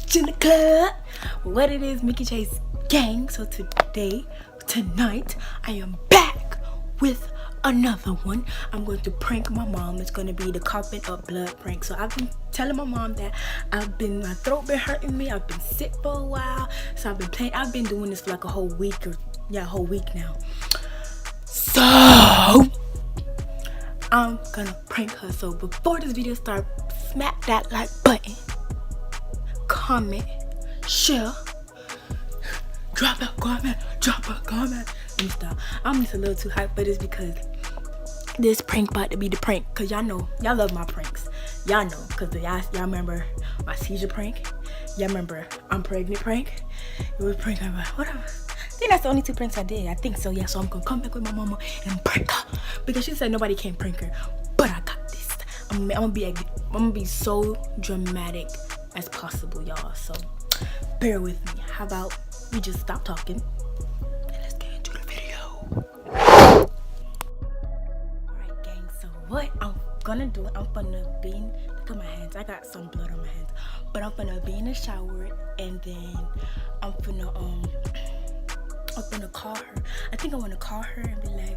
bitch in the club. What it is, Mickey Chase gang. So tonight, I am back with another one. I'm going to prank my mom. It's going to be the coughing up blood prank. So I've been telling my mom that my throat been hurting me. I've been sick for a while. So I've been doing this for like a whole week now. So I'm gonna prank her. So before this video starts, smack that like button, comment, share, drop a comment. Let me stop. I'm just a little too hyped for this because this prank about to be the prank. Cause y'all know, y'all love my pranks. Y'all know, cause y'all remember my seizure prank. Y'all remember I'm pregnant prank. It was prank about whatever. I think that's the only two pranks I did. I think so, yeah. So I'm gonna come back with my mama and prank her because she said nobody can prank her, but I got this. I'm gonna be so dramatic as possible, y'all. So bear with me. How about we just stop talking and let's get into the video. Alright, gang. So what I'm gonna do, look at my hands. I got some blood on my hands, but I'm gonna be in the shower and then I'm gonna call her. I think I want to call her and be like,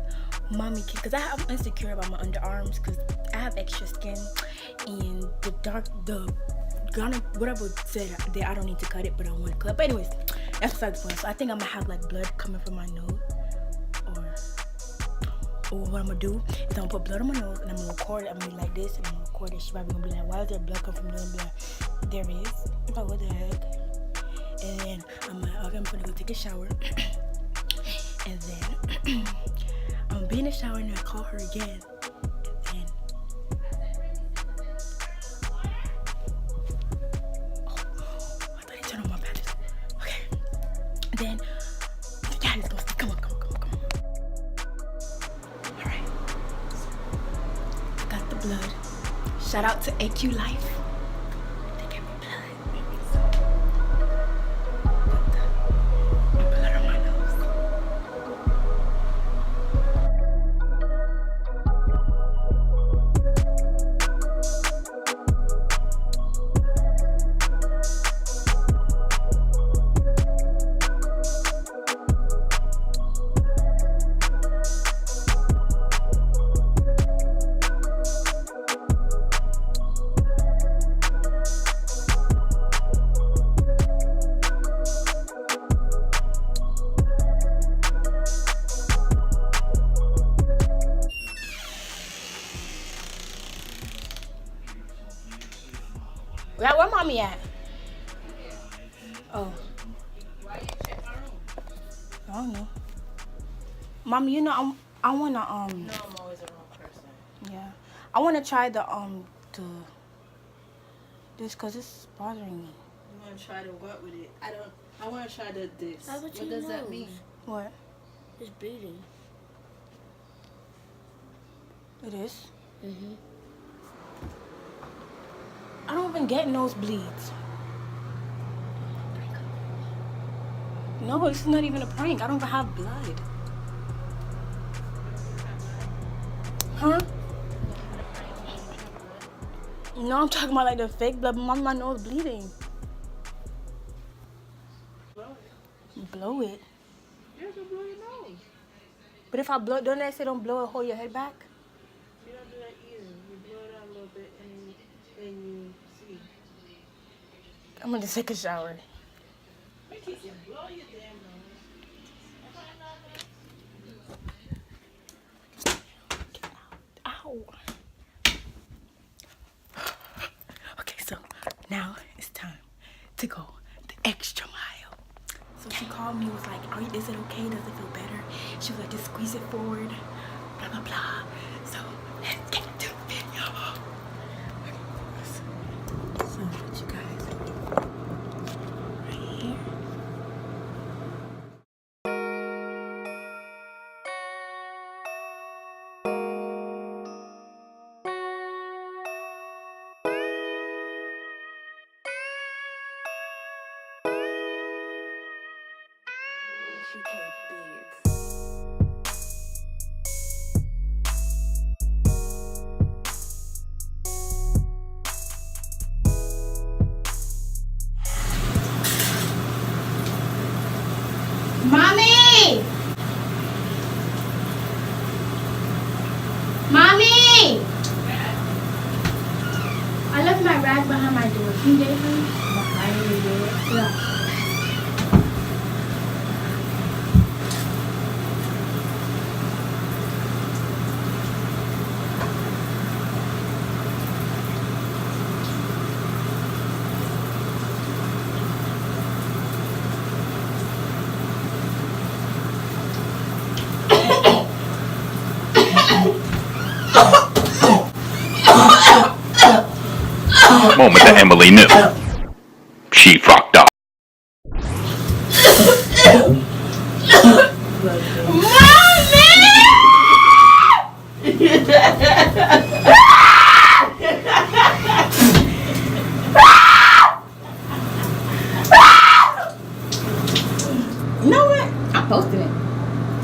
mommy, because I'm insecure about my underarms because I have extra skin and whatever said that I don't need to cut it, but I want to cut. But anyways, that's besides the point. So I think I'm gonna have like blood coming from my nose, or what I'm gonna do is I'm gonna put blood on my nose and I'm gonna record it. I'm gonna be like this and I'm gonna record it. She probably gonna be like, why is there blood coming from my nose? Like, there is. I'm like, what the heck? And then I'm gonna go take a shower. And then I'm gonna be in the shower and I call her again. And then I thought he turned on my batteries. Okay. Then the cat is gonna say, come on. Alright. I got the blood. Shout out to AQ Life. They gave me blood. Put the blood on my nose. Where mommy at? Oh. Why you check my room? I don't know. Mommy, you know I wanna No, I'm always the wrong person. Yeah. I wanna try this cause it's bothering me. You wanna try to what with it? I wanna try this. What does that mean? What? It's bleeding. It is? Mm-hmm. I don't even get nosebleeds. No, it's not even a prank. I don't even have blood. Huh? No, I'm talking about like the fake blood. My nose bleeding. Blow it. You have to blow your nose. But if I blow, don't they say don't blow it, hold your head back? You don't do that either. You blow it out a little bit and you see. I'm gonna take a shower. Mickey, you blow your damn nose. Ow. Okay, so now it's time to go the extra mile. So she called me, was like, is it okay? Does it feel better? She was like, just squeeze it forward, blah, blah, blah. So let's get to the video. So you guys, right here. moment that Emily knew. She fucked up. You know what? I'm posting it.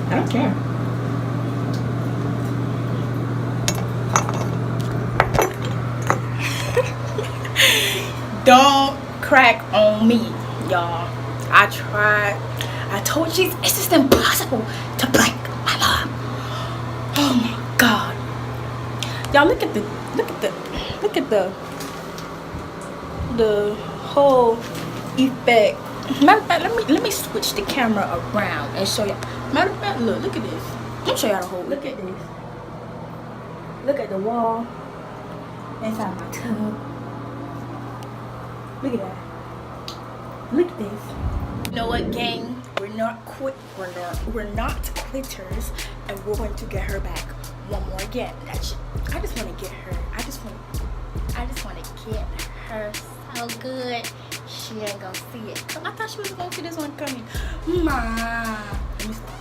I don't care. Don't crack on me, y'all. I tried. I told you it's just impossible to break my love. Oh my god. Y'all look at the whole effect. Matter of fact, let me switch the camera around and show y'all. Matter of fact, look at this. Let me show y'all the whole. Look at this. Look at the wall inside my tub. Look at that. Look at this. You know what, gang? We're not quitters, and we're going to get her back one more again. I just want to get her. I just want to get her so good. She ain't gonna see it. So I thought she was gonna see this one coming. Let me stop.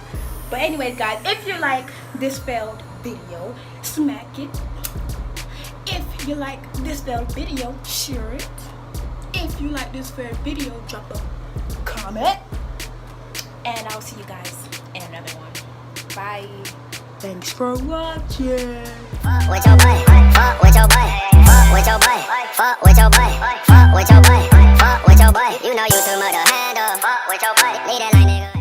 But anyways, guys, if you like this failed video, smack it. If you like this failed video, share it. If you like this failed video, drop a comment. And I'll see you guys in another one. Bye. Thanks for watching. Fuck with your boy. Fuck with your boy. Fuck with your boy. Fuck with your boy. Fuck with your boy. Fuck with your boy. You know you too much to handle. Fuck with your boy. Need it like nigga.